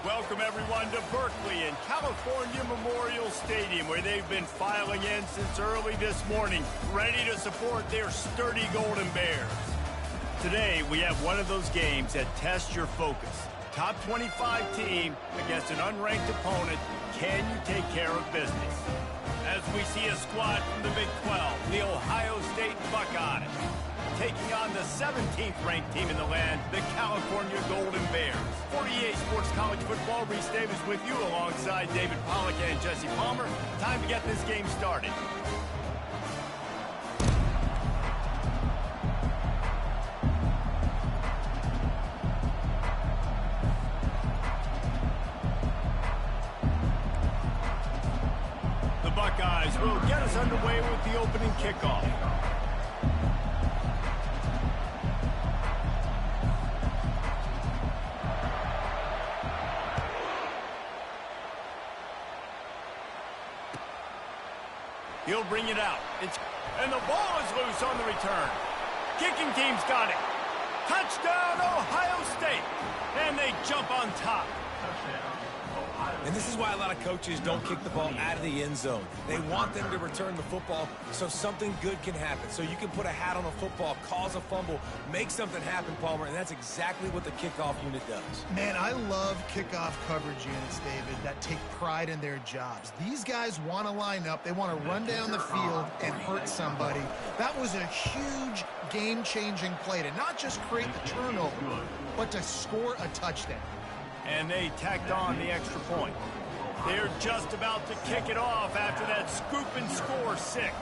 Welcome, everyone, to Berkeley and California Memorial Stadium, where they've been filing in since early this morning, ready to support their sturdy Golden Bears. Today, we have one of those games that tests your focus. Top 25 team against an unranked opponent. Can you take care of business? As we see a squad from the Big 12, the Ohio State Buckeyes, taking on the 17th ranked team in the land, the California Golden Bears. 48 Sports College Football, Reese Davis with you alongside David Pollack and Jesse Palmer. Time to get this game started. The Buckeyes will get us underway with the opening kickoff. He'll bring it out. And the ball is loose on the return. Kicking team's got it. Touchdown, Ohio State. And they jump on top. And this is why a lot of coaches don't kick the ball out of the end zone. They want them to return the football so something good can happen. So you can put a hat on a football, cause a fumble, make something happen, Palmer, and that's exactly what the kickoff unit does. Man, I love kickoff coverage units, David, that take pride in their jobs. These guys want to line up. They want to run down the field and hurt somebody. That was a huge game-changing play to not just create the turnover, but to score a touchdown. And they tacked on the extra point. They're just about to kick it off after that scoop and score 6.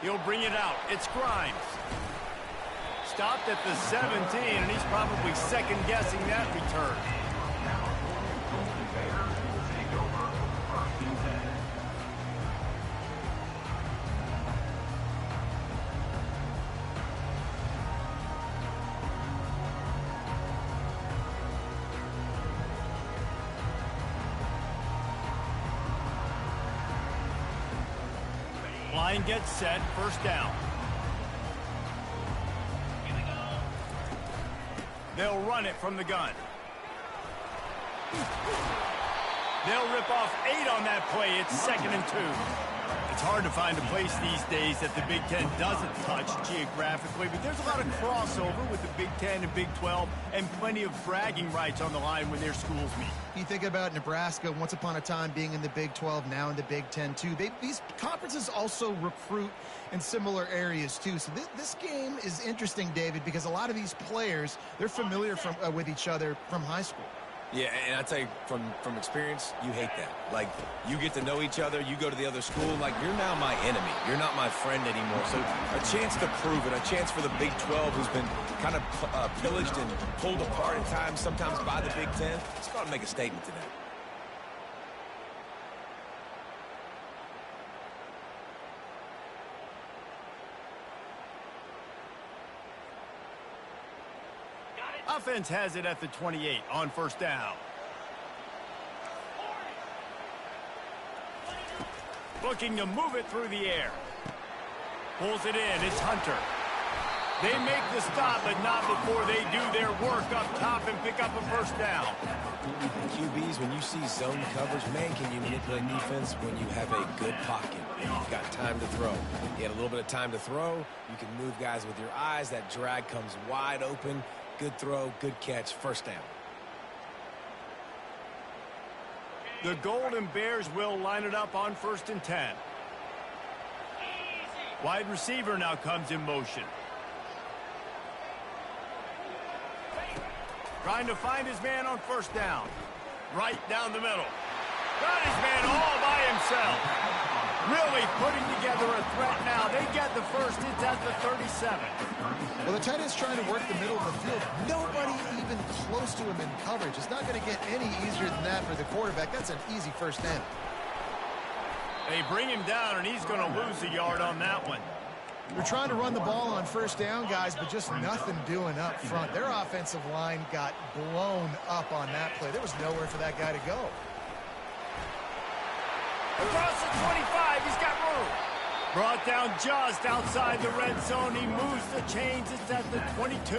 He'll bring it out. It's Grimes. Stopped at the 17, and he's probably second-guessing that return. Line gets set, first down. They'll run it from the gun. They'll rip off 8 on that play. It's 2nd and 2. It's hard to find a place these days that the Big Ten doesn't touch geographically, but there's a lot of crossover with the Big Ten and Big 12 and plenty of bragging rights on the line when their schools meet. You think about Nebraska once upon a time being in the Big 12, now in the Big 10 too. These conferences also recruit in similar areas too. So this game is interesting, David, because a lot of these players, they're familiar with each other from high school. Yeah, and I tell you, from experience, you hate that. Like, you get to know each other, you go to the other school, like, you're now my enemy. You're not my friend anymore. So a chance to prove it, a chance for the Big 12, who's been kind of pillaged and pulled apart at times, sometimes by the Big 10. It's about to make a statement today. Offense has it at the 28 on first down. Looking to move it through the air. Pulls it in. It's Hunter. They make the stop, but not before they do their work up top and pick up a first down. QBs, when you see zone coverage, man, can you manipulate defense when you have a good pocket and you've got time to throw. You had a little bit of time to throw. You can move guys with your eyes. That drag comes wide open. Good throw, good catch, first down. The Golden Bears will line it up on 1st and 10. Wide receiver now comes in motion. Trying to find his man on first down. Right down the middle. Got his man all by himself. Really putting together a threat now. They get the first. It's at the 37. Well, the tight end's trying to work the middle of the field. Nobody even close to him in coverage. It's not going to get any easier than that for the quarterback. That's an easy first down. They bring him down, and he's going to lose a yard on that one. They're trying to run the ball on first down, guys, but just nothing doing up front. Their offensive line got blown up on that play. There was nowhere for that guy to go. Across the 25, he's got room. Brought down just outside the red zone. He moves the chains. It's at the 22.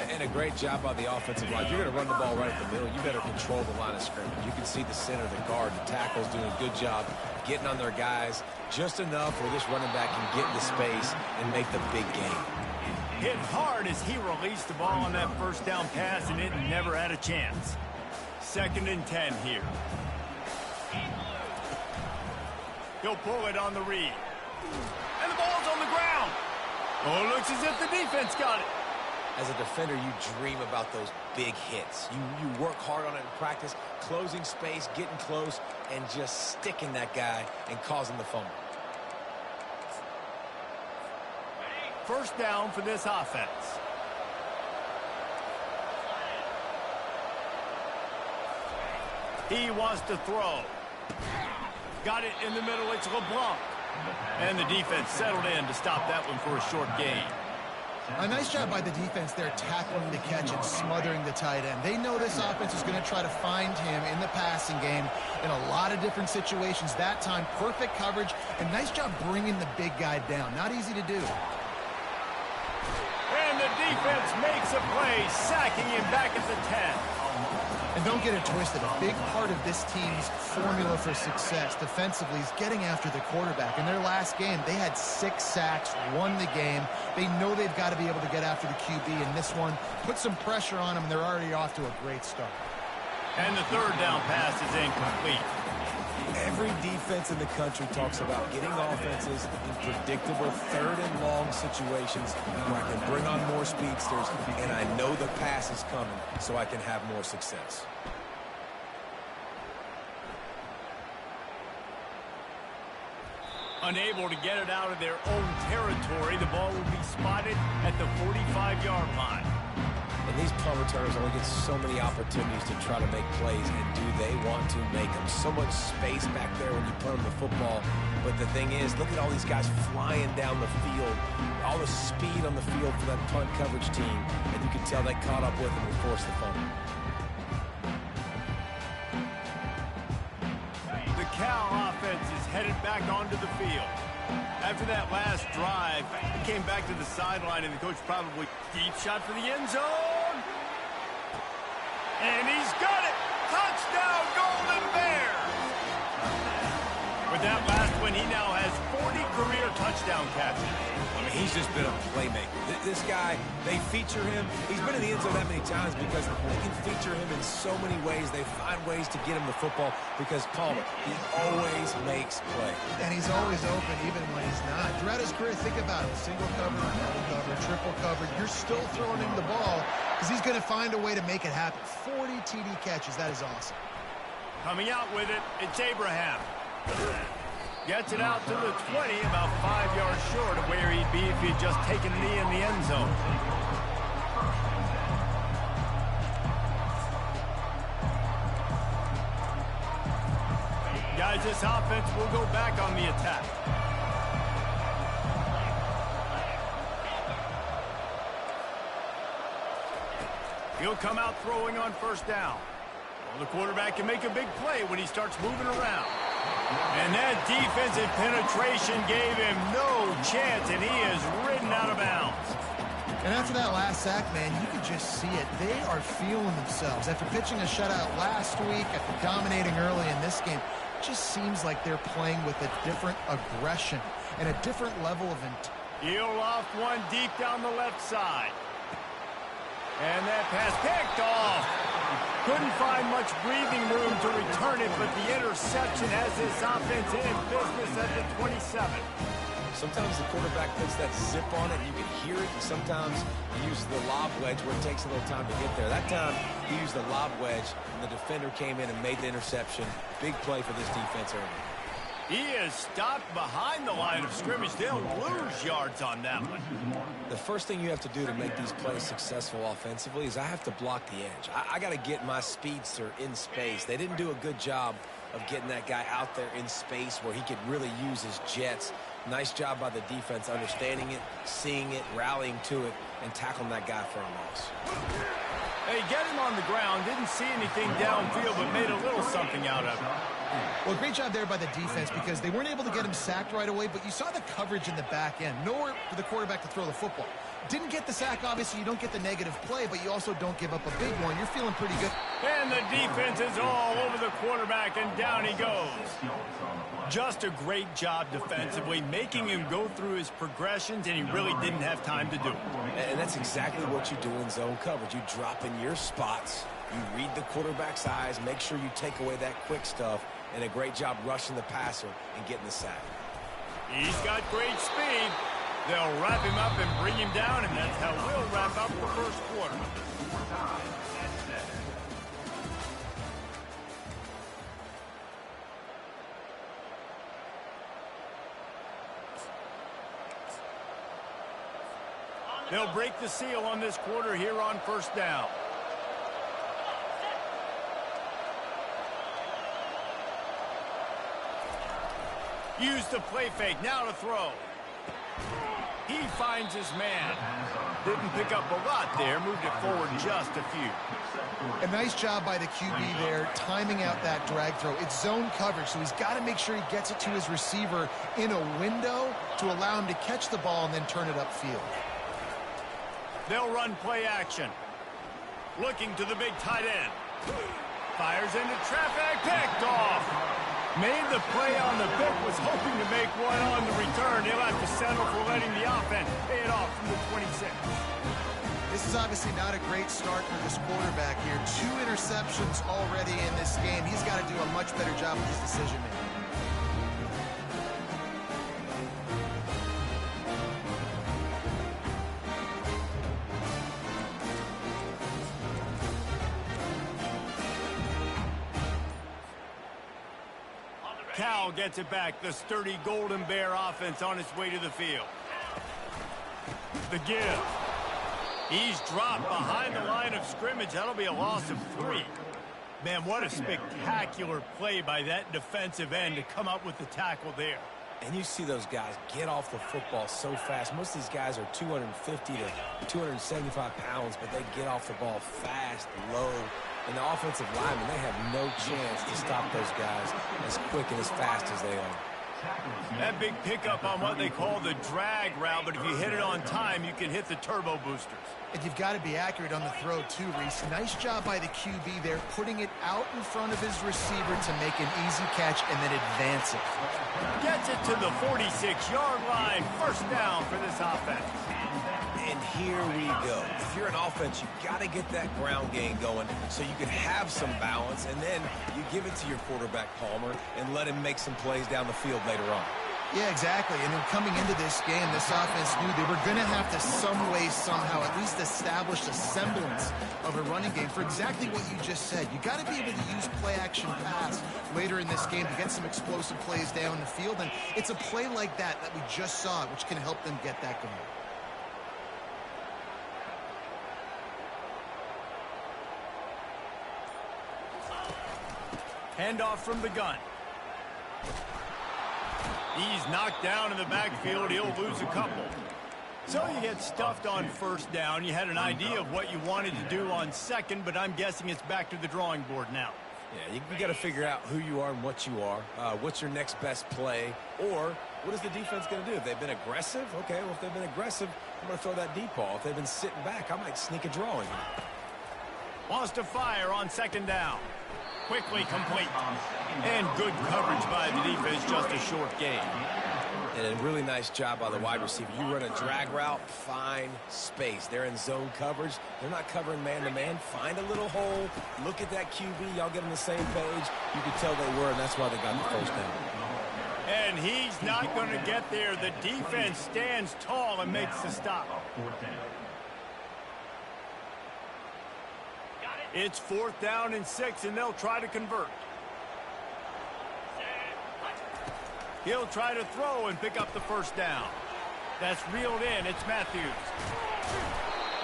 And a great job by the offensive line. You're going to run the ball right at the middle. You better control the line of scrimmage. You can see the center, the guard, the tackles doing a good job getting on their guys just enough where this running back can get into space and make the big game. Hit hard as he released the ball on that first down pass, and it never had a chance. 2nd and 10 here. He'll pull it on the read. And the ball's on the ground. Oh, it looks as if the defense got it. As a defender, you dream about those big hits. You work hard on it in practice, closing space, getting close, and just sticking that guy and causing the fumble. 1st down for this offense. He wants to throw. Got it in the middle. It's LeBlanc. And the defense settled in to stop that one for a short gain. A nice job by the defense there tackling the catch and smothering the tight end. They know this offense is going to try to find him in the passing game in a lot of different situations. That time, perfect coverage and nice job bringing the big guy down. Not easy to do. And the defense makes a play, sacking him back at the 10. And don't get it twisted. A big part of this team's formula for success defensively is getting after the quarterback. In their last game, they had 6 sacks, won the game. They know they've got to be able to get after the QB, and this one put some pressure on them, and they're already off to a great start. And the 3rd down pass is incomplete. Every defense in the country talks about getting offenses in predictable 3rd and long situations where I can bring on more speedsters, and I know the pass is coming so I can have more success. Unable to get it out of their own territory, the ball will be spotted at the 45-yard line. And these punt returners only get so many opportunities to try to make plays, and do they want to make them? So much space back there when you punt them the football. But the thing is, look at all these guys flying down the field, all the speed on the field for that punt coverage team, and you can tell they caught up with them and forced the fumble. The Cal offense is headed back onto the field. After that last drive, he came back to the sideline, and the coach probably deep shot for the end zone. And he's got it! Touchdown, Golden Bears! With that last one, he now has 40 career touchdown catches. I mean, he's just been a playmaker. This guy, they feature him. He's been in the end zone that many times because they can feature him in so many ways. They find ways to get him the football because, Paul, he always makes plays. And he's always open even when he's not. Throughout his career, think about it. Single cover, double cover, triple cover. You're still throwing him the ball because he's going to find a way to make it happen. 40 TD catches. That is awesome. Coming out with it, it's Abraham. Gets it out to the 20, about 5 yards short of where he'd be if he'd just taken a knee in the end zone. Guys, this offense will go back on the attack. He'll come out throwing on 1st down. Well, the quarterback can make a big play when he starts moving around. And that defensive penetration gave him no chance, and he is ridden out of bounds. And after that last sack, man, you could just see it. They are feeling themselves. After pitching a shutout last week, after dominating early in this game, it just seems like they're playing with a different aggression and a different level of intent. He'll loft one deep down the left side. And that pass picked off. Couldn't find much breathing room to return it, but the interception has this offense in business at the 27. Sometimes the quarterback puts that zip on it, and you can hear it, and sometimes he uses the lob wedge where it takes a little time to get there. That time, he used the lob wedge, and the defender came in and made the interception. Big play for this defense early. He is stopped behind the line of scrimmage. They'll lose yards on that one. The first thing you have to do to make these plays successful offensively is I have to block the edge. I got to get my speedster in space. They didn't do a good job of getting that guy out there in space where he could really use his jets. Nice job by the defense understanding it, seeing it, rallying to it, and tackling that guy for a loss. They get him on the ground, didn't see anything downfield, but made a little something out of it. Well, great job there by the defense because they weren't able to get him sacked right away, but you saw the coverage in the back end. Nowhere for the quarterback to throw the football. Didn't get the sack, obviously. You don't get the negative play, but you also don't give up a big one. You're feeling pretty good. And the defense is all over the quarterback, and down he goes. Just a great job defensively, making him go through his progressions, and he really didn't have time to do it. And that's exactly what you do in zone coverage. You drop in your spots, you read the quarterback's eyes, make sure you take away that quick stuff, and a great job rushing the passer and getting the sack. He's got great speed. They'll wrap him up and bring him down, and that's how we'll wrap up the first quarter. They'll break the seal on this quarter here on first down. Use the play fake, now to throw. He finds his man. Didn't pick up a lot there, moved it forward just a few. A nice job by the QB there, timing out that drag throw. It's zone coverage, so he's got to make sure he gets it to his receiver in a window to allow him to catch the ball and then turn it upfield. They'll run play action. Looking to the big tight end. Fires into traffic, picked off. Made the play on the pick, was hoping to make one on the return. He'll have to settle for letting the offense pay it off from the 26. This is obviously not a great start for this quarterback here. 2 interceptions already in this game. He's got to do a much better job with his decision-making. Cal gets it back. The sturdy Golden Bear offense on its way to the field. The give. He's dropped behind the line of scrimmage. That'll be a loss of 3. Man, what a spectacular play by that defensive end to come up with the tackle there. And you see those guys get off the football so fast. Most of these guys are 250 to 275 pounds, but they get off the ball fast, low. And the offensive linemen, they have no chance to stop those guys as quick and as fast as they are. That big pickup on what they call the drag route, but if you hit it on time, you can hit the turbo boosters. And you've got to be accurate on the throw, too, Reese. Nice job by the QB there, putting it out in front of his receiver to make an easy catch and then advance it. Gets it to the 46-yard line. First down for this offense. And here we go. If you're an offense, you've got to get that ground game going so you can have some balance, and then you give it to your quarterback, Palmer, and let him make some plays down the field later on. Yeah, exactly. And then coming into this game, this offense knew they were going to have to some way, somehow, at least establish a semblance of a running game for exactly what you just said. You got to be able to use play-action pass later in this game to get some explosive plays down the field. And it's a play like that that we just saw, which can help them get that going. Handoff from the gun. He's knocked down in the backfield. He'll lose a couple. So you get stuffed on first down. You had an idea of what you wanted to do on second, but I'm guessing it's back to the drawing board now. Yeah, you got to figure out who you are and what you are. What's your next best play? Or what is the defense going to do? If they've been aggressive, okay, well, if they've been aggressive, I'm going to throw that deep ball. If they've been sitting back, I might sneak a draw in here. Wants to fire on second down. Quickly complete. And good coverage by the defense, just a short gain. And a really nice job by the wide receiver. You run a drag route, find space. They're in zone coverage. They're not covering man-to-man. Find a little hole. Look at that QB. Y'all get on the same page. You could tell they were, and that's why they got the first down. And he's not going to get there. The defense stands tall and makes the stop. It's 4th down and 6, and they'll try to convert. He'll try to throw and pick up the first down. That's reeled in. It's Matthews.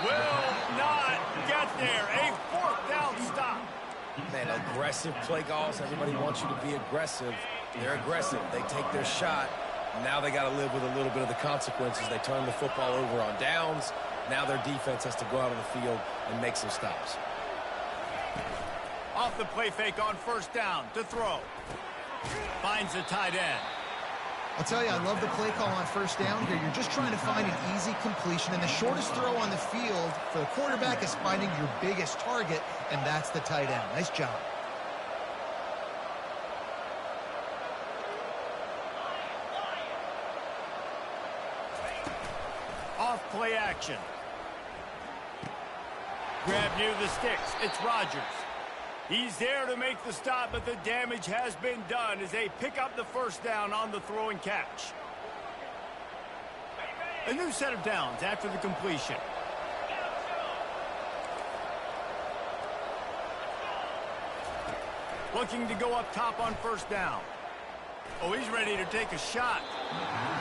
Will not get there. A 4th down stop. Man, aggressive play calls. Everybody wants you to be aggressive. They're aggressive. They take their shot. Now they got to live with a little bit of the consequences. They turn the football over on downs. Now their defense has to go out on the field and make some stops. off the play fake on first down to throw. Finds the tight end. I'll tell you, I love the play call on first down here. You're just trying to find an easy completion, and the shortest throw on the field for the quarterback is finding your biggest target, and that's the tight end. Nice job. Off play action. Grab near the sticks. It's Rodgers. He's there to make the stop, but the damage has been done as they pick up the first down on the throw and catch. A new set of downs after the completion. Looking to go up top on first down. Oh, he's ready to take a shot.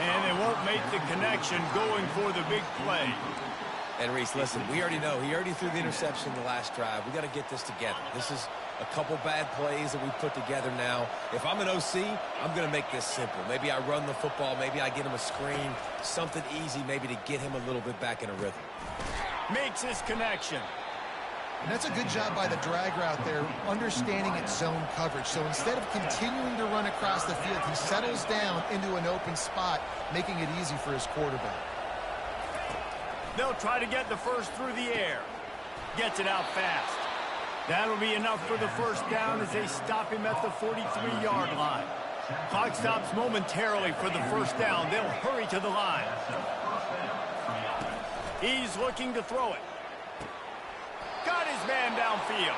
And they won't make the connection going for the big play. And Reese, listen, we already know. He already threw the interception the last drive. We got to get this together. This is a couple bad plays that we put together now. If I'm an OC, I'm going to make this simple. Maybe I run the football. Maybe I get him a screen. Something easy maybe to get him a little bit back in a rhythm. Makes his connection. And that's a good job by the drag route there, understanding its zone coverage. So instead of continuing to run across the field, he settles down into an open spot, making it easy for his quarterback. They'll try to get the first through the air. Gets it out fast. That'll be enough for the first down as they stop him at the 43-yard line. Clock stops momentarily for the first down. They'll hurry to the line. He's looking to throw it. Got his man downfield.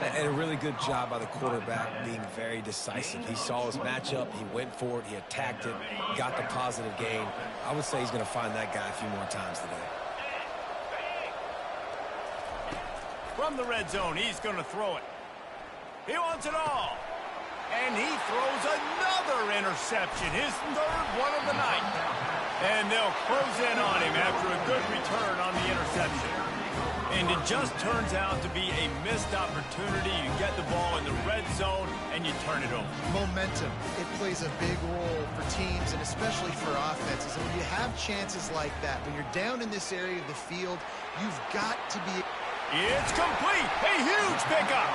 And a really good job by the quarterback being very decisive. He saw his matchup. He went for it. He attacked it. Got the positive gain. I would say he's going to find that guy a few more times today. From the red zone, he's going to throw it. He wants it all. And he throws another interception, his third one of the night. And they'll close in on him after a good return on the interception. And it just turns out to be a missed opportunity. You get the ball in the red zone, and you turn it over. Momentum. It plays a big role for teams, and especially for offenses. And when you have chances like that, when you're down in this area of the field, you've got to be... It's complete. A huge pickup.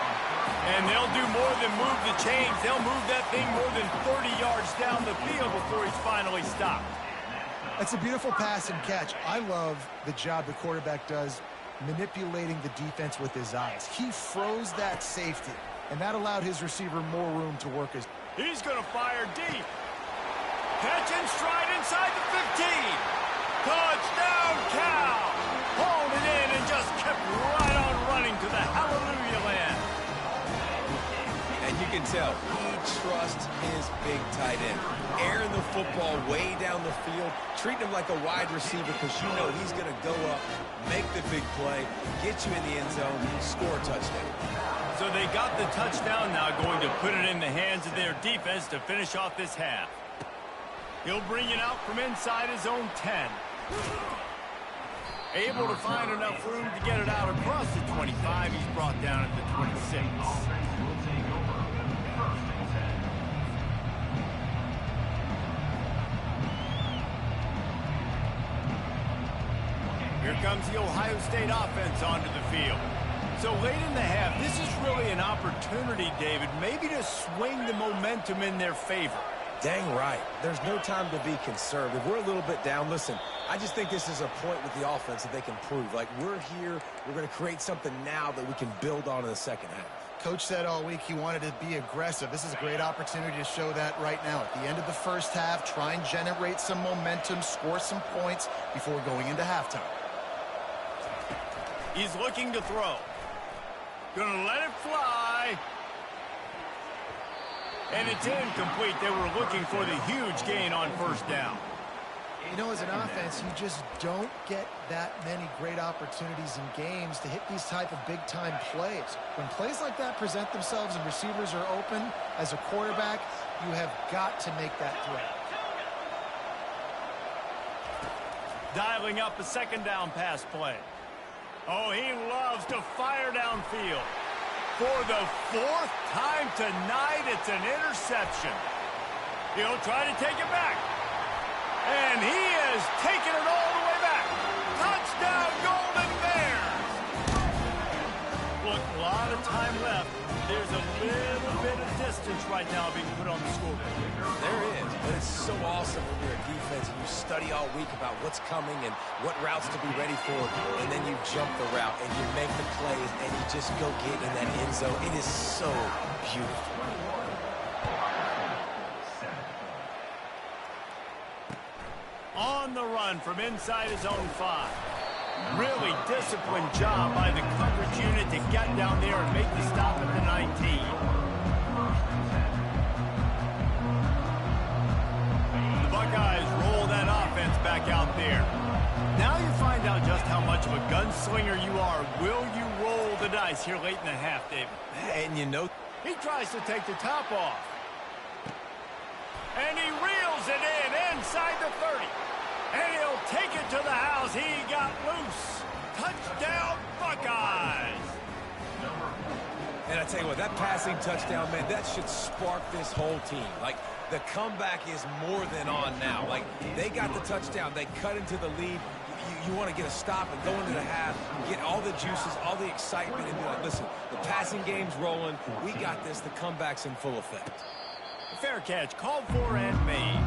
And they'll do more than move the chains. They'll move that thing more than 30 yards down the field before he's finally stopped. That's a beautiful pass and catch. I love the job the quarterback does manipulating the defense with his eyes. He froze that safety, and that allowed his receiver more room to work his... He's going to fire deep. Catch and stride inside the 15. Touchdown, Cal. Hauled it in and just kept right on running to the hallelujah land. And you can tell he trusts his big tight end. Airing the football way down the field, treating him like a wide receiver because you know he's going to go up, make the big play, get you in the end zone, score a touchdown. So they got the touchdown, now going to put it in the hands of their defense to finish off this half. He'll bring it out from inside his own 10. Able to find enough room to get it out across the 25. He's brought down at the 26. Here comes the Ohio State offense onto the field. So late in the half, this is really an opportunity, David, maybe to swing the momentum in their favor. Dang right. There's no time to be conservative. We're a little bit down. Listen, I just think this is a point with the offense that they can prove. Like, we're here, we're going to create something now that we can build on in the second half. Coach said all week he wanted to be aggressive. This is a great opportunity to show that right now. At the end of the first half, try and generate some momentum, score some points before going into halftime. He's looking to throw. Gonna let it fly. And it's incomplete. They were looking for the huge gain on first down. You know, as an offense, you just don't get that many great opportunities in games to hit these type of big-time plays. When plays like that present themselves and receivers are open, as a quarterback, you have got to make that throw. Dialing up a second down pass play. Oh, he loves to fire downfield. For the fourth time tonight, it's an interception. He'll try to take it back. And he is taking it all the way back. Touchdown, Golden Bears! Look, a lot of time left. There's a little bit of distance right now being put on the scoreboard. There is, but it's so awesome when you're a defense and you study all week about what's coming and what routes to be ready for, and then you jump the route and you make the plays and you just go get in that end zone. It is so beautiful. On the run from inside his own 5. Really disciplined job by the coverage unit to get down there and make the stop at the 19. The Buckeyes roll that offense back out there. Now you find out just how much of a gunslinger you are. Will you roll the dice here late in the half, David? And you know, he tries to take the top off. And he reels it in inside the 30. And he'll take it to the house. He got loose. Touchdown, Buckeyes. and I tell you what, that passing touchdown, man, that should spark this whole team. Like, the comeback is more than on now. Like, they got the touchdown. They cut into the lead. You want to get a stop and go into the half, get all the juices, all the excitement, and be like, listen, the passing game's rolling. We got this. The comeback's in full effect. Fair catch, called for and made.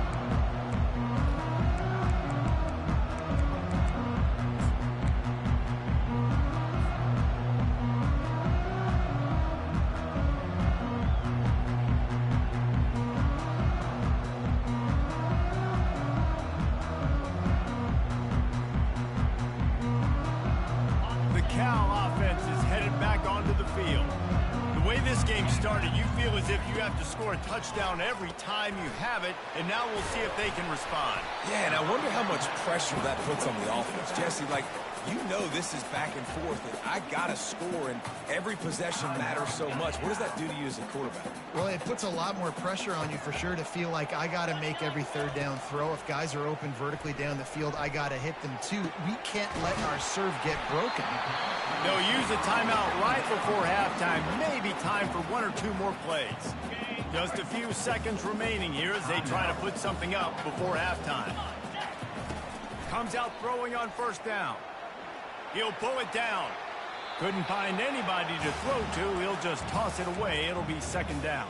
Started, you feel as if you have to score a touchdown every time you have it, and now we'll see if they can respond. Yeah, and I wonder how much pressure that puts on the offense. Jesse, like, you know this is back and forth, and I got to score, and every possession matters so much. What does that do to you as a quarterback? Well, it puts a lot more pressure on you for sure to feel like I got to make every third down throw. If guys are open vertically down the field, I got to hit them too. We can't let our serve get broken. They'll use a timeout right before halftime. Maybe time for one or two more plays. Just a few seconds remaining here as they try to put something up before halftime. Comes out throwing on first down. He'll pull it down. Couldn't find anybody to throw to. He'll just toss it away. It'll be second down.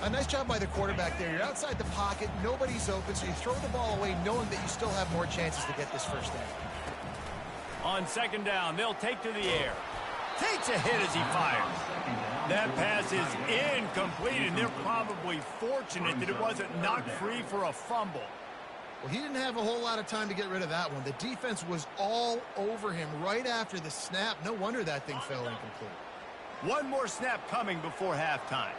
A nice job by the quarterback there. You're outside the pocket. Nobody's open, so you throw the ball away knowing that you still have more chances to get this first down. On second down, they'll take to the air. Takes a hit as he fires. That pass is incomplete, and they're probably fortunate that it wasn't knocked free for a fumble. Well, he didn't have a whole lot of time to get rid of that one. The defense was all over him right after the snap. No wonder that thing fell incomplete. One more snap coming before halftime.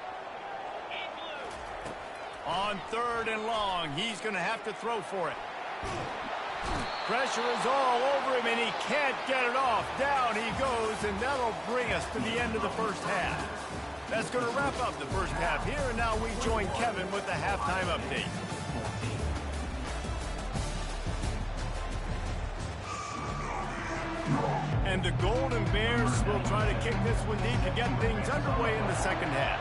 On third and long, he's going to have to throw for it. Pressure is all over him, and he can't get it off. Down he goes, and that'll bring us to the end of the first half. That's going to wrap up the first half here, and now we join Kevin with the halftime update. And the Golden Bears will try to kick this one deep to get things underway in the second half.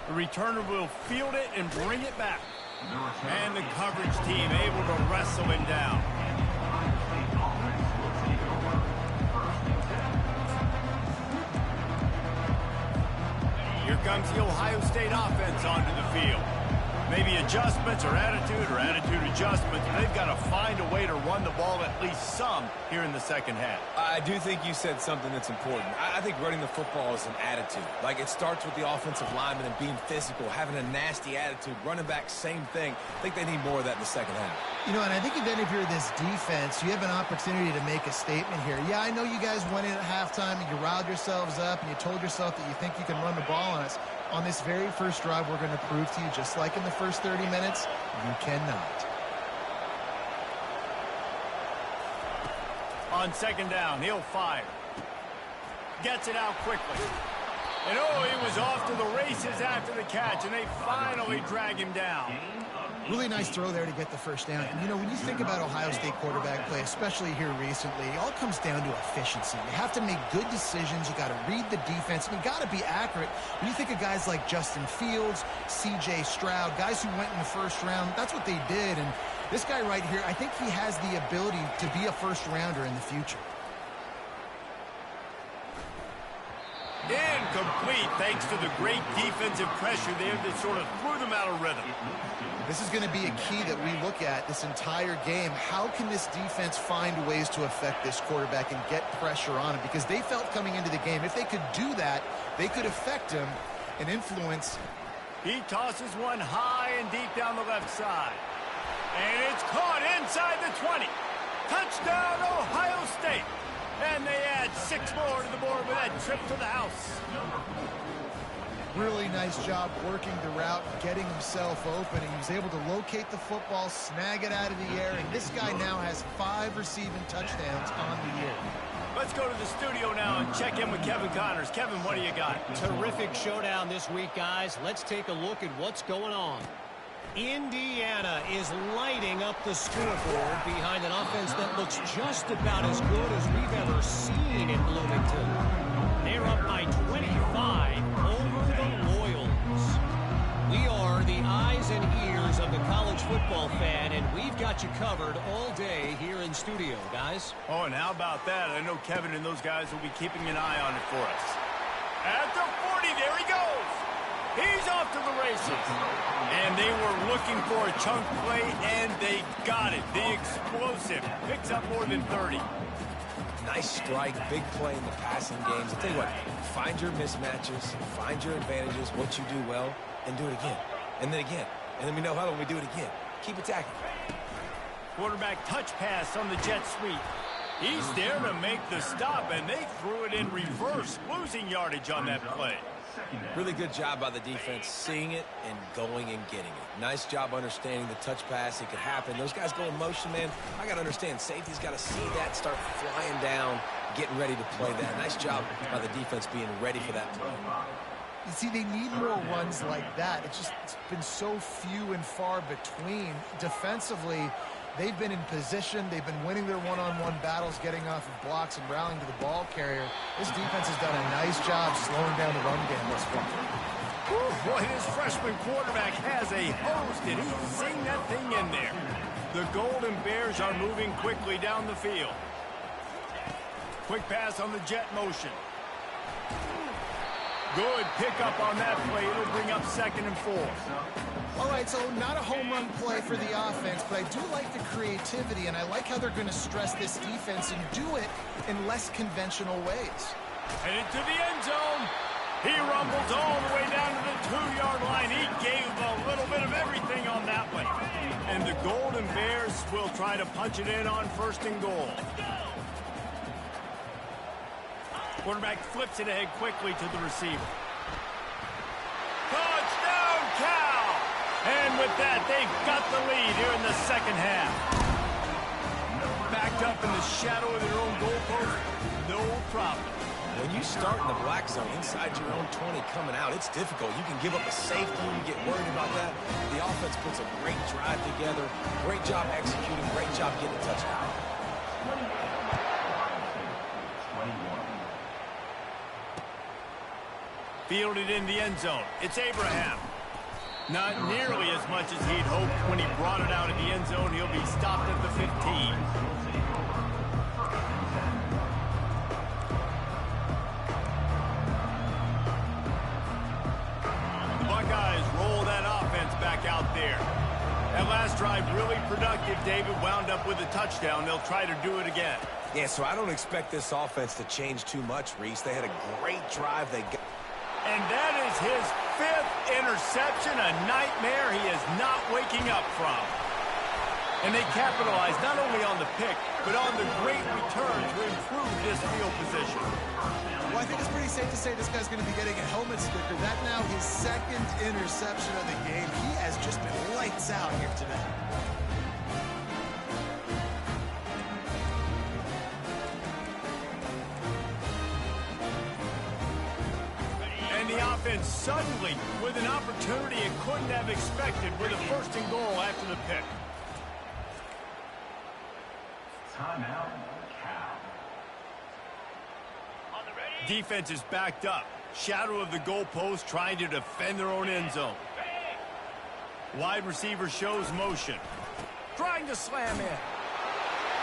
The returner will field it and bring it back. And the coverage team able to wrestle him down. Here comes the Ohio State offense onto the field. Maybe adjustments or attitude adjustments. They've got to find a way to run the ball at least some here in the second half. I do think you said something that's important. I think running the football is an attitude. Like, it starts with the offensive lineman and being physical, having a nasty attitude. Running back, same thing. I think they need more of that in the second half. You know, and I think then if you're this defense, you have an opportunity to make a statement here. Yeah, I know you guys went in at halftime and you riled yourselves up and you told yourself that you think you can run the ball on us. On this very first drive, we're going to prove to you, just like in the first 30 minutes, you cannot. On second down, he'll fire. Gets it out quickly. And oh, he was off to the races after the catch, and they finally drag him down. Really nice throw there to get the first down. And, you know, when you think about Ohio State quarterback play, especially here recently, it all comes down to efficiency. You have to make good decisions. You got to read the defense, and you got to be accurate. When you think of guys like Justin Fields, C.J. Stroud, guys who went in the first round, that's what they did. And this guy right here, I think he has the ability to be a first-rounder in the future. Incomplete thanks to the great defensive pressure there that sort of threw them out of rhythm. This is going to be a key that we look at this entire game. How can this defense find ways to affect this quarterback and get pressure on him? Because they felt coming into the game, if they could do that, they could affect him and influence. He tosses one high and deep down the left side. And it's caught inside the 20. Touchdown, Ohio State. And they add 6 more to the board with that trip to the house. Really nice job working the route, getting himself open. He was able to locate the football, snag it out of the air, and this guy now has 5 receiving touchdowns on the year. Let's go to the studio now and check in with Kevin Connors. Kevin, what do you got? Terrific showdown this week, guys. Let's take a look at what's going on. Indiana is lighting up the scoreboard behind an offense that looks just about as good as we've ever seen in Bloomington. They're up by 25 over the Royals. We are the eyes and ears of the college football fan, and we've got you covered all day here in studio, guys. Oh, and how about that? I know Kevin and those guys will be keeping an eye on it for us. At the 40, there he goes. He's off to the races. And they were looking for a chunk play, and they got it. The explosive picks up more than 30. Nice strike, big play in the passing games. I'll tell you what, find your mismatches, find your advantages, what you do well, and do it again. And then again. And then we know how when we do it again. Keep attacking. Quarterback touch pass on the jet sweep. He's there to make the stop, and they threw it in reverse, losing yardage on that play. Really good job by the defense, seeing it and going and getting it. Nice job understanding the touch pass. It could happen. Those guys go in motion, man. I got to understand, safety's got to see that, start flying down, getting ready to play that. Nice job by the defense being ready for that play. You see, they need more runs like that. It's been so few and far between. Defensively, they've been in position. They've been winning their one-on-one battles, getting off of blocks and rallying to the ball carrier. This defense has done a nice job slowing down the run game thus far. Boy, this freshman quarterback has a hose. Did he sing that thing in there? The Golden Bears are moving quickly down the field. Quick pass on the jet motion. Good pickup on that play. It'll bring up 2nd and 4. All right, so not a home run play for the offense, but I do like the creativity, and I like how they're going to stress this defense and do it in less conventional ways. Headed to the end zone. He rumbles all the way down to the 2-yard line. He gave a little bit of everything on that one. And the Golden Bears will try to punch it in on 1st and goal. Quarterback flips it ahead quickly to the receiver. Touchdown, Cal! And with that, they've got the lead here in the 2nd half. Backed up in the shadow of their own goalpost, no problem. When you start in the black zone inside your own 20 coming out, it's difficult. You can give up a safety. You get worried about that. The offense puts a great drive together. Great job executing. Great job getting a touchdown. Fielded in the end zone. It's Abraham. Not nearly as much as he'd hoped when he brought it out of the end zone. He'll be stopped at the 15. The Buckeyes roll that offense back out there. That last drive really productive. David wound up with a touchdown. They'll try to do it again. Yeah, so I don't expect this offense to change too much, Reese. They had a great drive. They got... And that is his 5th interception, a nightmare he is not waking up from. And they capitalized not only on the pick, but on the great return to improve this field position. Well, I think it's pretty safe to say this guy's going to be getting a helmet sticker. That now his 2nd interception of the game. He has just been lights out here today. The offense suddenly with an opportunity it couldn't have expected with a 1st and goal after the pick. Timeout, Cal. Defense is backed up. Shadow of the goalpost trying to defend their own end zone. Wide receiver shows motion. Trying to slam in.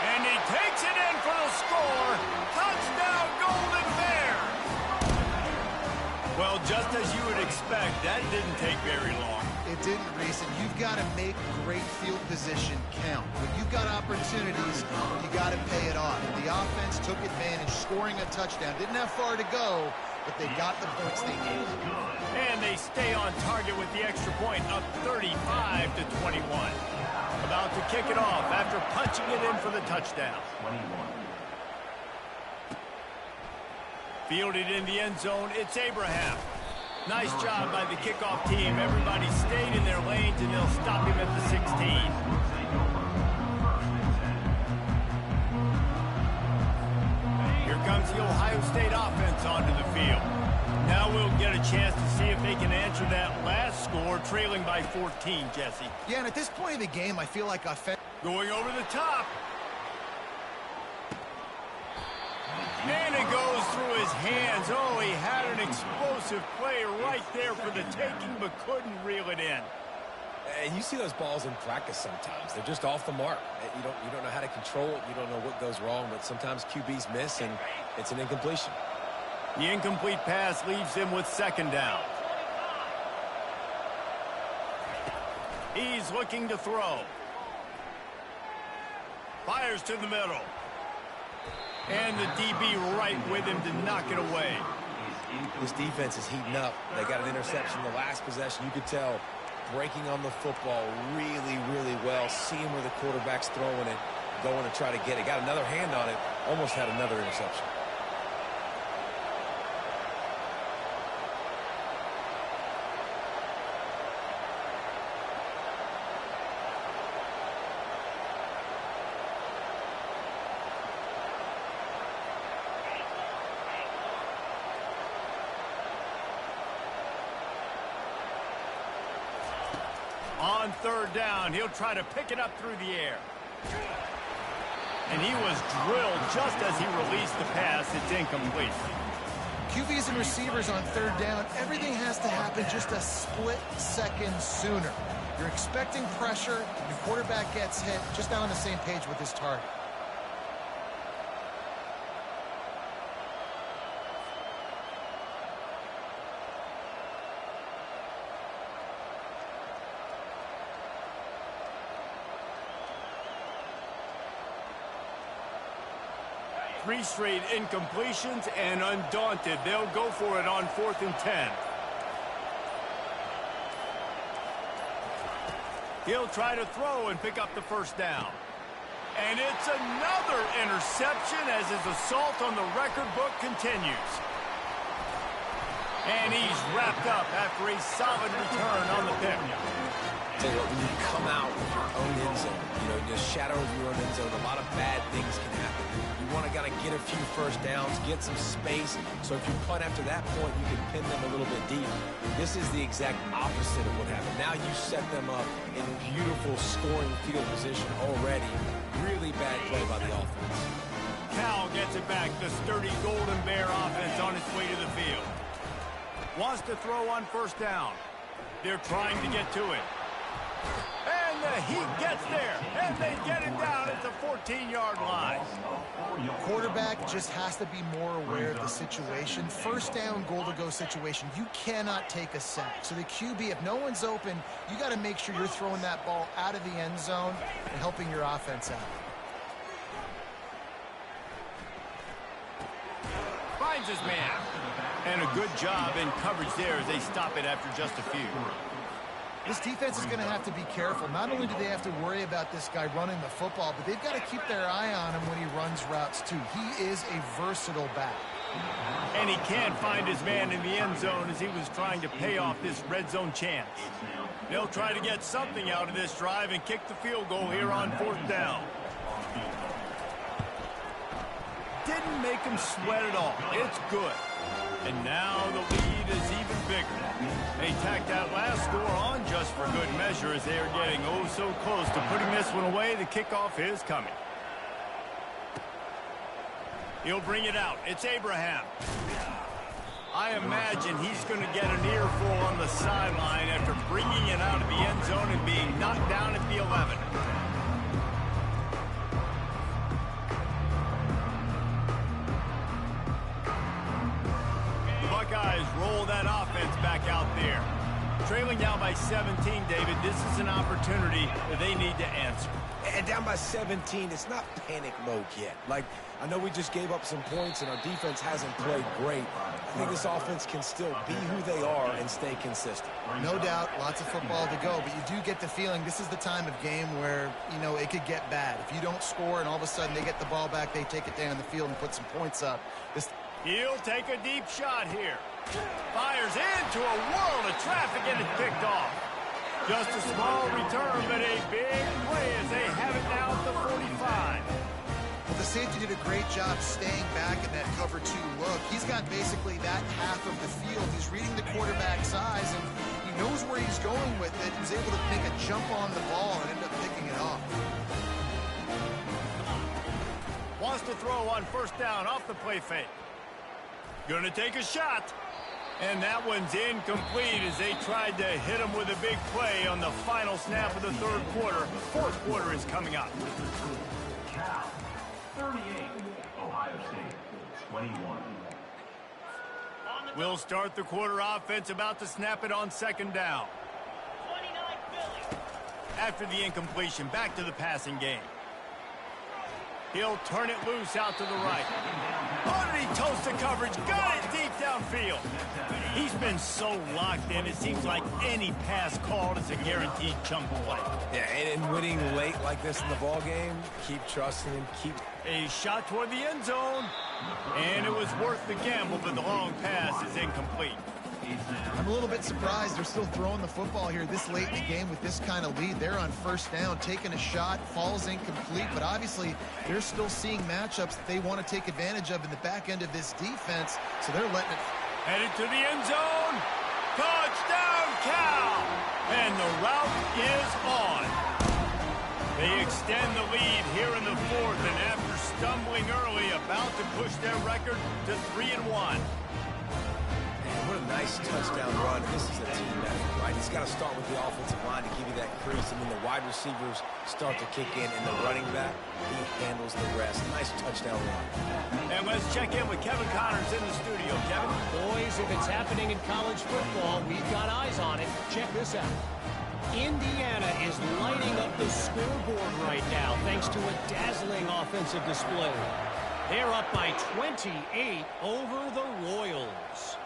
And he takes it in for the score. Touchdown, Golden Bears! just as you would expect, that didn't take very long. It didn't, Reese, and you've got to make great field position count. When you've got opportunities, you got to pay it off. The offense took advantage, scoring a touchdown. Didn't have far to go, but they got the points they needed. And they stay on target with the extra point, up 35-21. About to kick it off after punching it in for the touchdown. 21. Fielded in the end zone, it's Abraham. Nice job by the kickoff team. Everybody stayed in their lanes, and they'll stop him at the 16. Here comes the Ohio State offense onto the field. Now we'll get a chance to see if they can answer that last score, trailing by 14, Jesse. Yeah, and at this point of the game, I feel like offense... Going over the top. And it goes through his hands. Oh, he had an explosive play right there for the taking, but couldn't reel it in. And you see those balls in practice sometimes. They're just off the mark. You don't know how to control it. You don't know what goes wrong, but sometimes QBs miss, and it's an incompletion. The incomplete pass leaves him with second down. He's looking to throw. Fires to the middle. And the DB right with him to knock it away. This defense is heating up. They got an interception the last possession. You could tell breaking on the football really, really well. Seeing where the quarterback's throwing it, going to try to get it. Got another hand on it. Almost had another interception. On third down, he'll try to pick it up through the air. And he was drilled just as he released the pass. It's incomplete. QBs and receivers on third down, everything has to happen just a split second sooner. You're expecting pressure, your quarterback gets hit, just not on the same page with his target. Three straight incompletions, and undaunted, they'll go for it on 4th and 10. He'll try to throw and pick up the first down. And it's another interception as his assault on the record book continues. And he's wrapped up after a solid return on the pick. Tell you what, when you come out with your own end zone, in the shadow of your own end zone, a lot of bad things can happen. You want to get a few first downs, get some space, so if you punt after that point, you can pin them a little bit deep. This is the exact opposite of what happened. Now you set them up in beautiful scoring field position already. Really bad play by the offense. Cal gets it back. The sturdy Golden Bear offense on its way to the field. Wants to throw on first down. They're trying to get to it. And the Heat gets there, and they get it down at the 14-yard line. Quarterback just has to be more aware of the situation. First down, goal-to-go situation. You cannot take a sack. So the QB, if no one's open, you got to make sure you're throwing that ball out of the end zone and helping your offense out. Finds his man. And a good job in coverage there as they stop it after just a few. This defense is going to have to be careful. Not only do they have to worry about this guy running the football, but they've got to keep their eye on him when he runs routes too. He is a versatile back. And he can't find his man in the end zone as he was trying to pay off this red zone chance. They'll try to get something out of this drive and kick the field goal here on 4th down. Didn't make him sweat at all. It's good. And now the lead is even bigger. They tacked that last score on just for good measure as they are getting oh so close to putting this one away. The kickoff is coming. He'll bring it out. It's Abraham. I imagine he's going to get an earful on the sideline after bringing it out of the end zone and being knocked down at the 11. Buckeyes roll that offense back out there. Trailing down by 17, David, this is an opportunity that they need to answer. And down by 17, it's not panic mode yet. Like, I know we just gave up some points and our defense hasn't played great. I think this offense can still be who they are and stay consistent. No doubt, lots of football to go, but you do get the feeling this is the time of game where, you know, it could get bad. If you don't score and all of a sudden they get the ball back, they take it down the field and put some points up. He'll take a deep shot here. Fires into a world of traffic and it's picked off. Just a small return, but a big play as they have it now at the 45. Well, the safety did a great job staying back in that cover 2 look. He's got basically that half of the field. He's reading the quarterback's eyes, and he knows where he's going with it. He's able to make a jump on the ball and end up picking it off. Wants to throw on first down off the play fake. Gonna take a shot. And that one's incomplete as they tried to hit him with a big play on the final snap of the third quarter. Fourth quarter is coming up. Cal, 38. Ohio State, 21. We'll start the quarter offense about to snap it on second down. After the incompletion, back to the passing game. He'll turn it loose out to the right. Oh, did he toast the coverage? Got it deep downfield. He's been so locked in, it seems like any pass called is a guaranteed chunk play. Yeah, and winning late like this in the ball game, keep trusting him, keep... A shot toward the end zone, and it was worth the gamble, but the long pass is incomplete. I'm a little bit surprised they're still throwing the football here this late in the game with this kind of lead. They're on first down, taking a shot, falls incomplete, but obviously they're still seeing matchups that they want to take advantage of in the back end of this defense, so they're letting it... Headed to the end zone. Touchdown, Cal! And the route is on. They extend the lead here in the fourth, and after stumbling early, about to push their record to 3-1. What a nice touchdown run. This is a team effort, right? It's got to start with the offensive line to give you that crease, and then the wide receivers start to kick in, and the running back, he handles the rest. Nice touchdown run. And let's check in with Kevin Connors in the studio. Kevin? Boys, if it's happening in college football, we've got eyes on it. Check this out. Indiana is lighting up the scoreboard right now thanks to a dazzling offensive display. They're up by 28 over the Royals.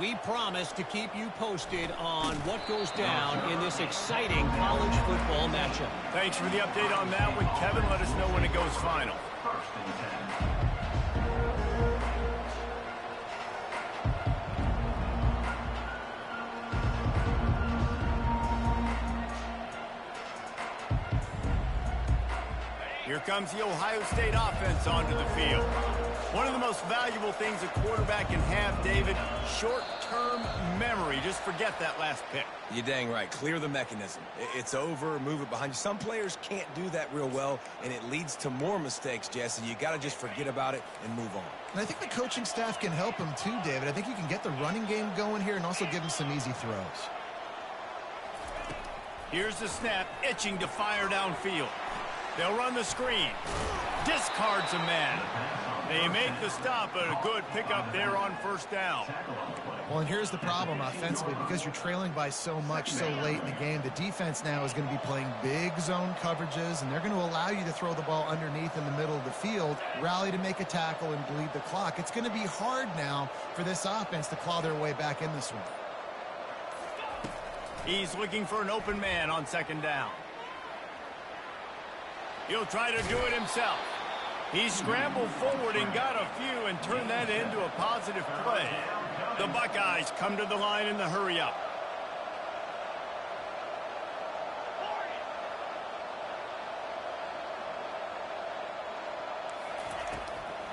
We promise to keep you posted on what goes down in this exciting college football matchup. Thanks for the update on that one, Kevin. Let us know when it goes final. First and 10. Here comes the Ohio State offense onto the field. One of the most valuable things a quarterback can have, David, short-term memory. Just forget that last pick. You're dang right. Clear the mechanism. It's over, move it behind you. Some players can't do that real well, and it leads to more mistakes, Jesse. You got to just forget about it and move on. And I think the coaching staff can help him too, David. I think you can get the running game going here and also give him some easy throws. Here's the snap, itching to fire downfield. They'll run the screen. Discards a man. They make the stop, but a good pickup there on first down. Well, and here's the problem offensively. Because you're trailing by so much so late in the game, the defense now is going to be playing big zone coverages, and they're going to allow you to throw the ball underneath in the middle of the field, rally to make a tackle, and bleed the clock. It's going to be hard now for this offense to claw their way back in this one. He's looking for an open man on second down. He'll try to do it himself. He scrambled forward and got a few and turned that into a positive play. The Buckeyes come to the line in the hurry-up.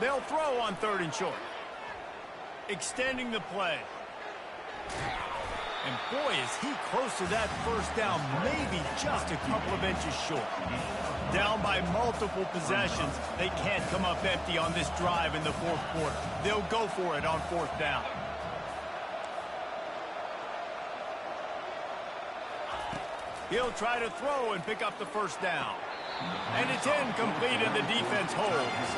They'll throw on third and short. Extending the play. And boy, is he close to that first down, maybe just a couple of inches short. Down by multiple possessions, they can't come up empty on this drive in the fourth quarter. They'll go for it on fourth down. He'll try to throw and pick up the first down. And it's incomplete, and the defense holds.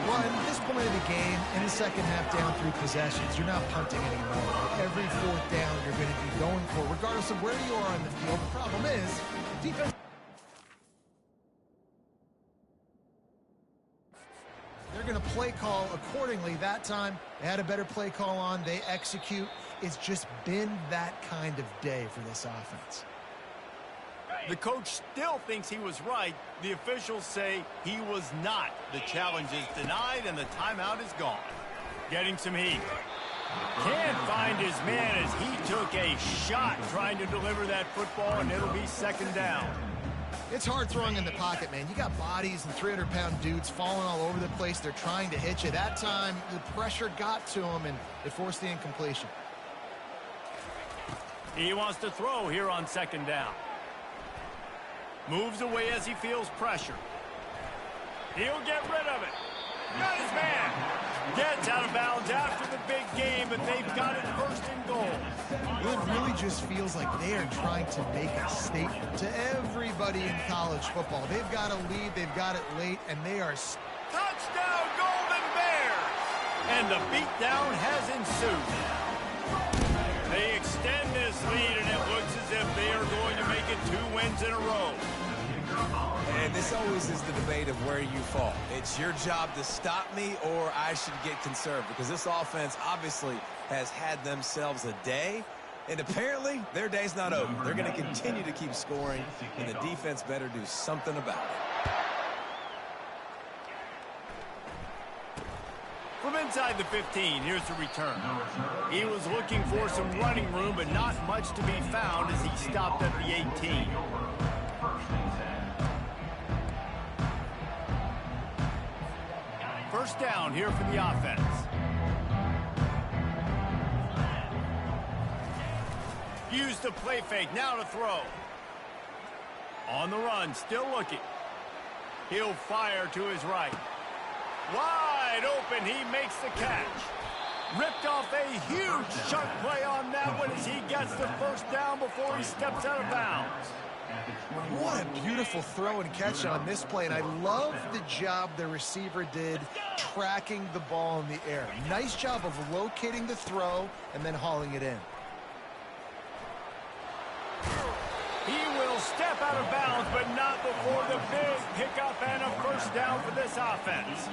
Well, at this point of the game, in the second half down 3 possessions, you're not punting anymore. Every fourth down you're going to be going for, regardless of where you are on the field. The problem is, defense... They're going to play call accordingly. That time, they had a better play call on. They execute. It's just been that kind of day for this offense. The coach still thinks he was right. The officials say he was not. The challenge is denied, and the timeout is gone. Getting some heat. Can't find his man as he took a shot trying to deliver that football, and it'll be second down. It's hard throwing in the pocket, man. You got bodies and 300-pound dudes falling all over the place. They're trying to hit you. That time, the pressure got to him, and it forced the incompletion. He wants to throw here on second down. Moves away as he feels pressure. He'll get rid of it. Got his man. Gets out of bounds after the big game, but they've got it first and goal. It really just feels like they are trying to make a statement to everybody in college football. They've got a lead, they've got it late, and they are... Touchdown, Golden Bears! And the beatdown has ensued. They extend this lead, and it looks as if they are going to make it 2 wins in a row. And this always is the debate of where you fall. It's your job to stop me, or I should get conserved, because this offense obviously has had themselves a day, and apparently their day's not over. They're going to continue to keep scoring, and the defense better do something about it. From inside the 15, here's the return. He was looking for some running room, but not much to be found as he stopped at the 18. First down here for the offense. Use the play fake, now to throw. On the run, still looking. He'll fire to his right. Wide open, he makes the catch. Ripped off a huge chunk play on that one as he gets the first down before he steps out of bounds. What a beautiful throw and catch on this play, and I love the job the receiver did tracking the ball in the air. Nice job of locating the throw and then hauling it in. He will step out of bounds, but not before the big pickup and a first down for this offense.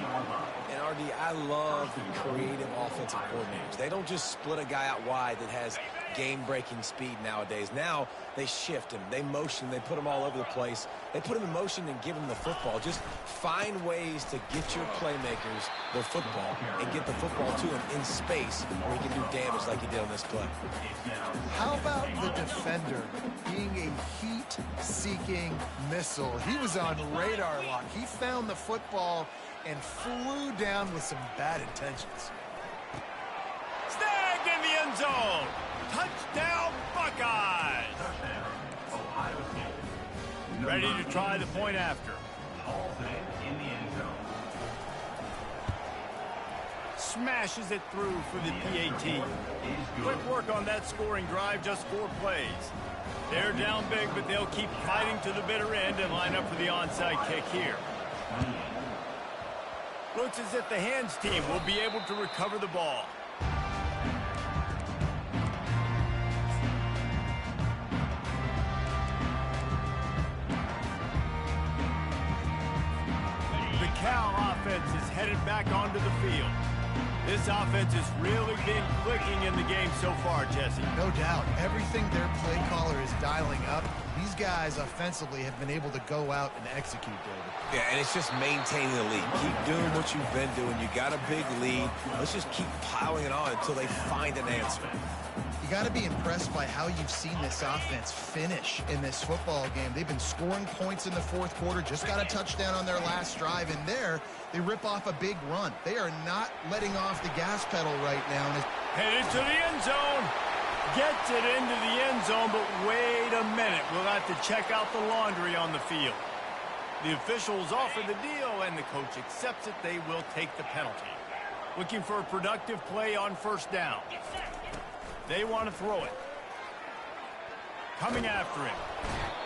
And RD, I love creative offensive coordinators. They don't just split a guy out wide that has game-breaking speed nowadays. Now they shift him, they motion, they put him all over the place. They put him in motion and give him the football. Just find ways to get your playmakers the football and get the football to him in space where he can do damage like he did on this play. How about the defender being a heat-seeking missile? He was on radar lock. He found the football and flew down with some bad intentions. Snagged in the end zone. Touchdown, Buckeyes. Ready to try the point after. In the end zone. Smashes it through for the PAT. Quick work on that scoring drive, just 4 plays. They're down big, but they'll keep fighting to the bitter end and line up for the onside kick here. Looks as if the hands team will be able to recover the ball. The Cal offense is headed back onto the field. This offense has really been clicking in the game so far, Jesse. No doubt. Everything their play caller is dialing up, these guys offensively have been able to go out and execute, David. Yeah, and it's just maintaining the lead. Keep doing what you've been doing. You got a big lead. Let's just keep piling it on until they find an answer. You got to be impressed by how you've seen this offense finish in this football game. They've been scoring points in the fourth quarter, just got a touchdown on their last drive, and there they rip off a big run. They are not letting off the gas pedal right now. Headed to the end zone. Gets it into the end zone, but wait a minute. We'll have to check out the laundry on the field. The officials offer the deal, and the coach accepts it. They will take the penalty. Looking for a productive play on first down. They want to throw it. Coming after him.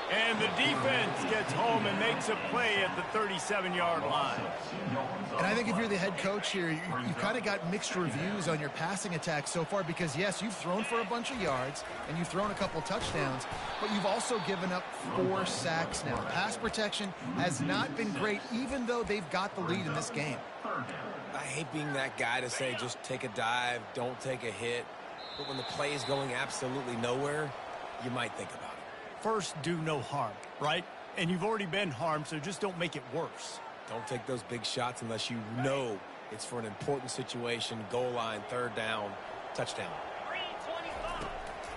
And the defense gets home and makes a play at the 37-yard line. And I think if you're the head coach here, you've kind of got mixed reviews on your passing attack so far because, yes, you've thrown for a bunch of yards and you've thrown a couple touchdowns, but you've also given up 4 sacks now. Pass protection has not been great, even though they've got the lead in this game. I hate being that guy to say just take a dive, don't take a hit. But when the play is going absolutely nowhere, you might think about it. First, do no harm, right? And you've already been harmed, so just don't make it worse. Don't take those big shots unless you know it's for an important situation, goal line, 3rd down, touchdown.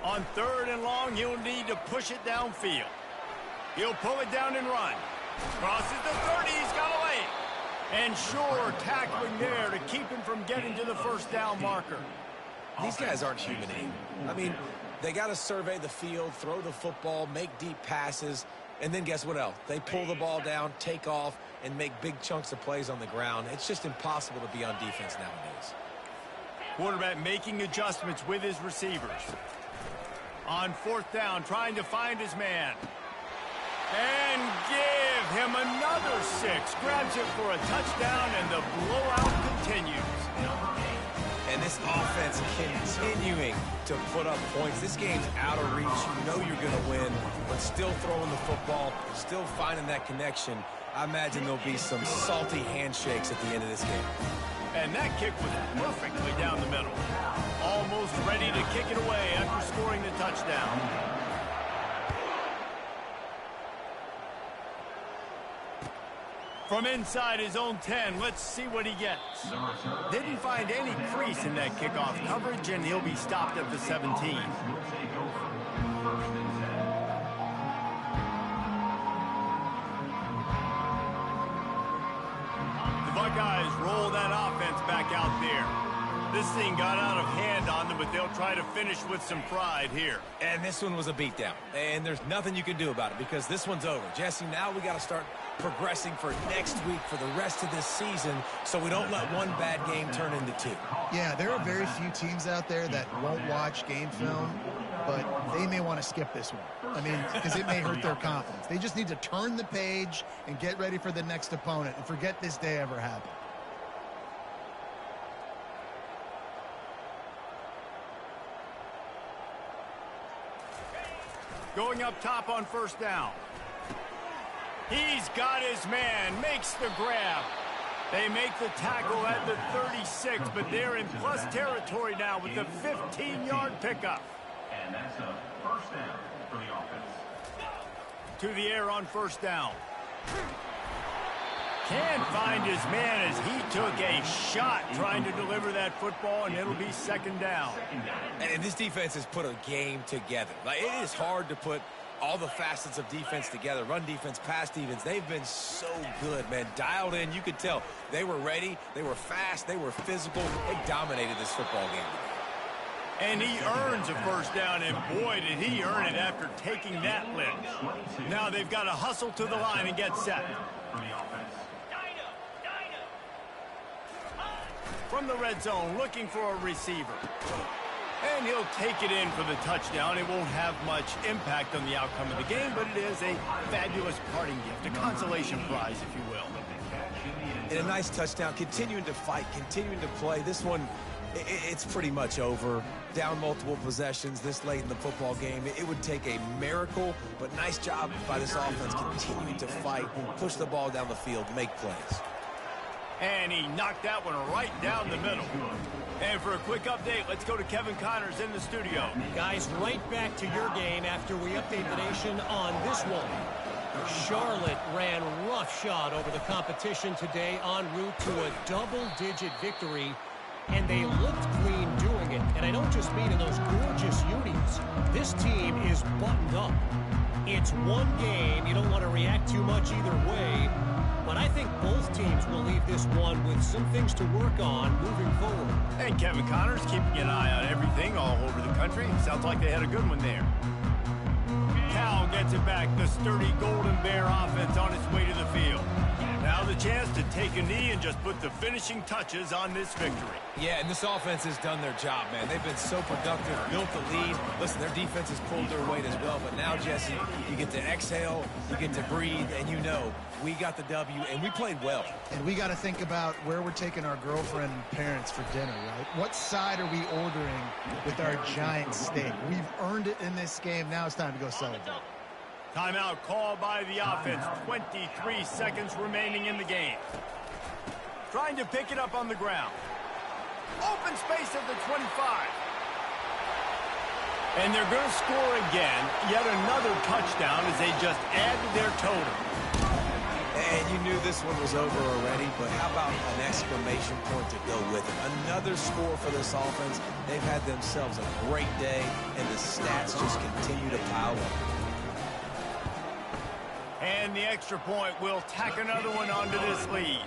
On 3rd and long, he'll need to push it downfield. He'll pull it down and run. Crosses the 30, he's got away. And sure, tackling there to keep him from getting to the 1st down marker. These guys aren't human anymore. I mean, they got to survey the field, throw the football, make deep passes, and then guess what else? They pull the ball down, take off, and make big chunks of plays on the ground. It's just impossible to be on defense nowadays. Quarterback making adjustments with his receivers. On 4th down, trying to find his man. And give him another 6. Grabs it for a touchdown, and the blowout continues. And this offense continuing to put up points. This game's out of reach. You know you're going to win, but still throwing the football, still finding that connection. I imagine there'll be some salty handshakes at the end of this game. And that kick was perfectly down the middle. Almost ready to kick it away after scoring the touchdown. From inside his own 10, let's see what he gets. Didn't find any crease in that kickoff coverage, and he'll be stopped at the 17. The Buckeyes roll that offense back out there. This thing got out of hand on them, but they'll try to finish with some pride here. And this one was a beatdown. And there's nothing you can do about it because this one's over. Jesse, now we got to start progressing for next week for the rest of this season so we don't let one bad game turn into 2. Yeah, there are very few teams out there that won't watch game film, but they may want to skip this one. I mean, because it may hurt their confidence. They just need to turn the page and get ready for the next opponent and forget this day ever happened. Going up top on 1st down. He's got his man, makes the grab. They make the tackle at the 36, but they're in plus territory now with the 15-yard pickup. And that's a 1st down for the offense. To the air on 1st down. Can't find his man as he took a shot trying to deliver that football, and it'll be 2nd down. And this defense has put a game together. Like, it is hard to put all the facets of defense together. Run defense, pass defense. They've been so good, man. Dialed in. You could tell they were ready. They were fast. They were physical. They dominated this football game. And he earns a 1st down, and boy, did he earn it after taking that lift. Now they've got to hustle to the line and get set. From the red zone, looking for a receiver. And he'll take it in for the touchdown. It won't have much impact on the outcome of the game, but it is a fabulous parting gift, a consolation prize, if you will. And a nice touchdown, continuing to fight, continuing to play. This one, it's pretty much over. Down multiple possessions this late in the football game. It would take a miracle, but nice job by this offense continuing to fight, push the ball down the field, make plays. And he knocked that one right down the middle. And for a quick update, let's go to Kevin Connors in the studio. Guys, right back to your game after we update the nation on this one. Charlotte ran roughshod over the competition today en route to a double-digit victory, and they looked clean doing it. And I don't just mean in those gorgeous unis. This team is buttoned up. It's one game. You don't want to react too much either way. But I think both teams will leave this one with some things to work on moving forward. And Kevin Connors keeping an eye on everything all over the country. Sounds like they had a good one there. Cal gets it back. The sturdy Golden Bear offense on its way to the field. Now the chance to take a knee and just put the finishing touches on this victory. Yeah, and this offense has done their job, man. They've been so productive, built the lead. Listen, their defense has pulled their weight as well. But now, Jesse, you get to exhale, you get to breathe, and you know we got the W, and we played well. And we got to think about where we're taking our girlfriend and parents for dinner, right? What side are we ordering with our giant steak? We've earned it in this game. Now it's time to go celebrate. Timeout called by the offense. 23 seconds remaining in the game. Trying to pick it up on the ground. Open space at the 25. And they're going to score again. Yet another touchdown as they just add to their total. And you knew this one was over already, but how about an exclamation point to go with it? Another score for this offense. They've had themselves a great day, and the stats just continue to pile up. And the extra point will tack another one onto this lead.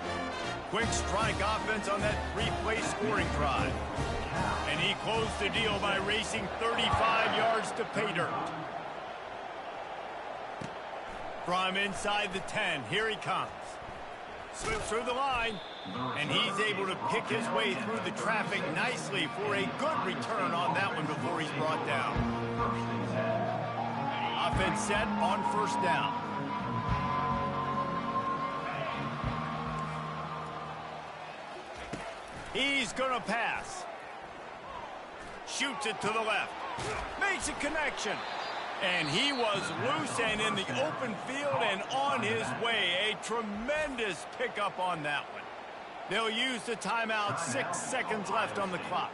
Quick strike offense on that three-play scoring drive. And he closed the deal by racing 35 yards to pay dirt. From inside the 10, here he comes. Slips through the line, and he's able to pick his way through the traffic nicely for a good return on that one before he's brought down. Offense set on first down. He's going to pass. Shoots it to the left. Makes a connection. And he was loose and in the open field and on his way. A tremendous pickup on that one. They'll use the timeout. 6 seconds left on the clock.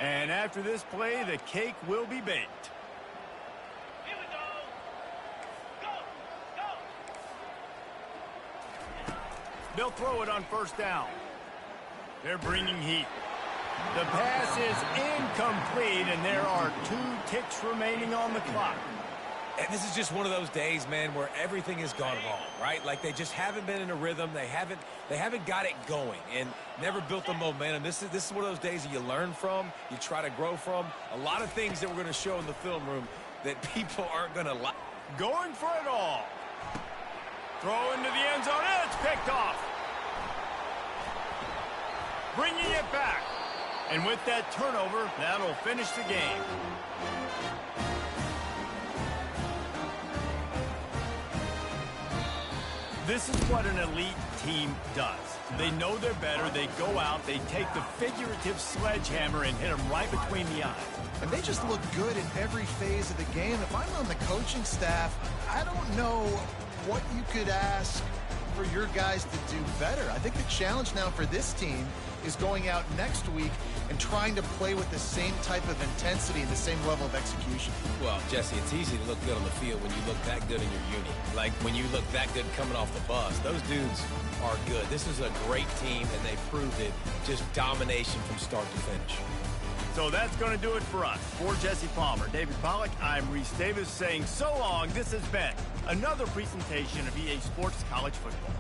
And after this play, the cake will be baked. They'll throw it on first down. They're bringing heat. The pass is incomplete, and there are 2 ticks remaining on the clock. And this is just one of those days, man, where everything has gone wrong, right? Like they just haven't been in a rhythm. They haven't got it going and never built the momentum. This is one of those days that you learn from, you try to grow from. A lot of things that we're going to show in the film room that people aren't going to like. Going for it all. Throw into the end zone. It's picked off. Bringing it back. And with that turnover, that'll finish the game. This is what an elite team does. They know they're better. They go out. They take the figurative sledgehammer and hit them right between the eyes. And they just look good in every phase of the game. If I'm on the coaching staff, I don't know what you could ask for your guys to do better. I think the challenge now for this team is going out next week and trying to play with the same type of intensity and the same level of execution. Well, Jesse, it's easy to look good on the field when you look that good in your unit. Like when you look that good coming off the bus. Those dudes are good. This is a great team, and they proved it. Just domination from start to finish. So that's going to do it for us. For Jesse Palmer, David Pollack, I'm Reese Davis saying so long. This has been another presentation of EA Sports College Football.